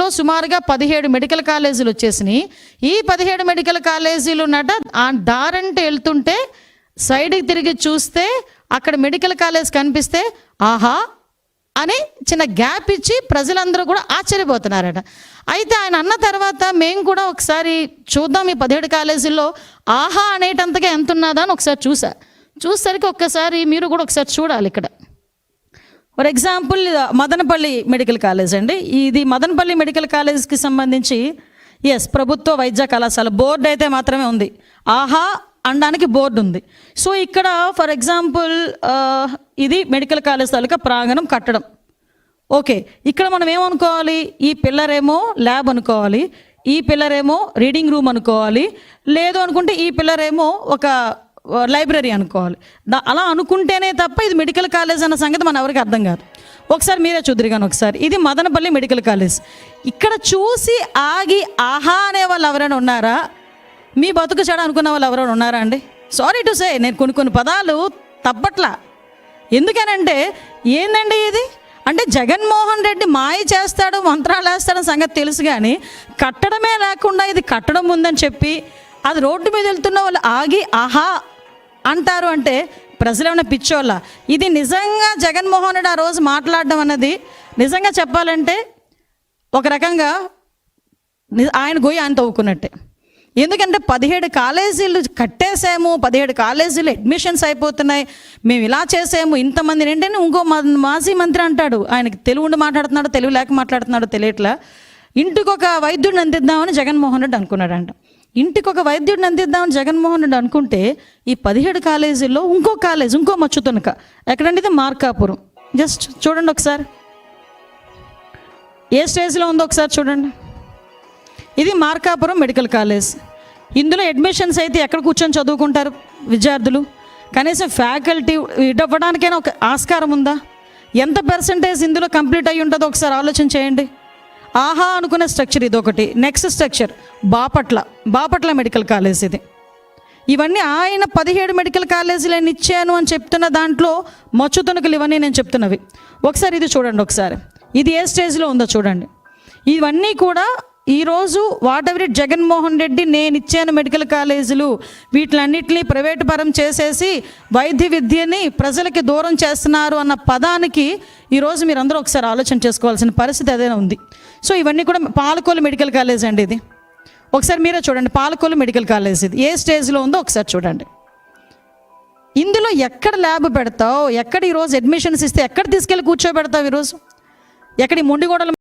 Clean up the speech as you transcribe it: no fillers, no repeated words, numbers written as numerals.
రాష్ట్రంలో సుమారుగా 17 మెడికల్ కాలేజీలు వచ్చేసినాయి. ఈ 17 మెడికల్ కాలేజీలు ఆ దారంటే వెళ్తుంటే సైడ్కి తిరిగి చూస్తే అక్కడ మెడికల్ కాలేజ్ కనిపిస్తే ఆహా అని చిన్న గ్యాప్ ఇచ్చి ప్రజలందరూ కూడా ఆశ్చర్యపోతున్నారట. అయితే ఆయన అన్న తర్వాత మేము కూడా ఒకసారి చూద్దాం ఈ 17 కాలేజీల్లో ఆహా అనేటంతగా ఎంత ఉన్నదా అని ఒకసారి చూసేసరికి ఒక్కసారి మీరు కూడా ఒకసారి చూడాలి. ఇక్కడ for example Madanapalle medical college అండి. ఇది మదనపల్లి మెడికల్ కాలేజ్కి సంబంధించి ప్రభుత్వ వైద్య కళాశాల బోర్డు అయితే మాత్రమే ఉంది. ఆహా అనడానికి బోర్డు ఉంది. సో ఇక్కడ ఫర్ ఎగ్జాంపుల్ ఇది మెడికల్ కాలేజ్ తాలూకా ప్రాంగణం కట్టడం. ఓకే, ఇక్కడ మనం ఏమనుకోవాలి, ఈ పిల్లర్ ఏమో ల్యాబ్ అనుకోవాలి, ఈ పిల్లర్ ఏమో రీడింగ్ రూమ్ అనుకోవాలి, లేదు అనుకుంటే ఈ పిల్లర్ ఏమో ఒక లైబ్రరీ అనుకోవాలి. అలా అనుకుంటేనే తప్ప ఇది మెడికల్ కాలేజ్ అన్న సంగతి మన ఎవరికి అర్థం కాదు. ఒకసారి మీరే చూద్దరు కానీ ఒకసారి ఇది మదనపల్లి మెడికల్ కాలేజ్. ఇక్కడ చూసి ఆగి ఆహా అనే వాళ్ళు ఎవరైనా ఉన్నారా? మీ బతుకు చెడ అనుకున్న వాళ్ళు ఎవరైనా ఉన్నారా అండి? సారీ టు సే, నేను కొన్ని పదాలు తప్పట్లా. ఎందుకనంటే ఏందండి ఇది అంటే జగన్మోహన్ రెడ్డి మాయ చేస్తాడు, మంత్రాలు వేస్తాడని సంగతి తెలుసు, కానీ కట్టడమే లేకుండా ఇది కట్టడం ఉందని చెప్పి అది రోడ్డు మీద వెళ్తున్న వాళ్ళు ఆగి ఆహా అంటారు అంటే ప్రజలు ఏమైనా పిచ్చోళ్ళ? ఇది నిజంగా జగన్మోహన్ రెడ్డి ఆ రోజు మాట్లాడడం అన్నది నిజంగా చెప్పాలంటే ఒక రకంగా ఆయన గొయ్యి ఆయన తవ్వుకున్నట్టే. ఎందుకంటే 17 కాలేజీలు కట్టేసాము, 17 కాలేజీలు అడ్మిషన్స్ అయిపోతున్నాయి, మేము ఇలా చేసాము, ఇంతమంది ఏంటంటే ఇంకో మాజీ మంత్రి అంటాడు, ఆయనకి తెలుగు ఉండి మాట్లాడుతున్నాడు, తెలుగు లేక మాట్లాడుతున్నాడు తెలియట్లా, ఇంటికి ఒక వైద్యుడిని అందిద్దామని జగన్మోహన్ రెడ్డి అనుకున్నాడంట. ఇంటికి ఒక వైద్యుడిని అందిద్దామని జగన్మోహన్ రెడ్డి అనుకుంటే ఈ 17 కాలేజీల్లో ఇంకో కాలేజ్, ఇంకో మచ్చుతునక ఎక్కడంటే ఇది మార్కాపురం. జస్ట్ చూడండి ఒకసారి ఏ స్టేజ్లో ఉందో ఒకసారి చూడండి. ఇది మార్కాపురం మెడికల్ కాలేజ్. ఇందులో అడ్మిషన్స్ అయితే ఎక్కడ కూర్చొని చదువుకుంటారు విద్యార్థులు? కనీసం ఫ్యాకల్టీ ఇవ్వడానికైనా ఒక ఆస్కారం ఉందా? ఎంత పర్సంటేజ్ ఇందులో కంప్లీట్ అయ్యి ఉంటుందో ఒకసారి ఆలోచన చేయండి. ఆహా అనుకునే స్ట్రక్చర్ ఇది ఒకటి. Next structure Bapatla medical college ఇది. ఇవన్నీ ఆయన 17 మెడికల్ కాలేజీలు నేను ఇచ్చాను అని చెప్తున్న దాంట్లో మచ్చుతునకలు ఇవన్నీ నేను చెప్తున్నవి. ఒకసారి ఇది చూడండి, ఒకసారి ఇది ఏ స్టేజ్లో ఉందో చూడండి. ఇవన్నీ కూడా ఈరోజు what ever it Jaganmohan Reddy నేను ఇచ్చాను మెడికల్ కాలేజీలు వీటిలన్నింటినీ ప్రైవేటు పరం చేసేసి వైద్య విద్యని ప్రజలకి దూరం చేస్తున్నారు అన్న పదానికి ఈరోజు మీరు అందరూ ఒకసారి ఆలోచన చేసుకోవాల్సిన పరిస్థితి ఏదైనా ఉంది. సో ఇవన్నీ కూడా పాలకొల్లు మెడికల్ కాలేజ్ అండి ఇది. ఒకసారి మీరే చూడండి, పాలకొల్లు మెడికల్ కాలేజ్ ఇది ఏ స్టేజ్లో ఉందో ఒకసారి చూడండి. ఇందులో ఎక్కడ ల్యాబ్ పెడతావు, ఎక్కడ ఈరోజు అడ్మిషన్స్ ఇస్తే ఎక్కడ తీసుకెళ్ళి కూర్చోబెడతావు ఈరోజు? ఎక్కడ ఈ మొండిగోడలు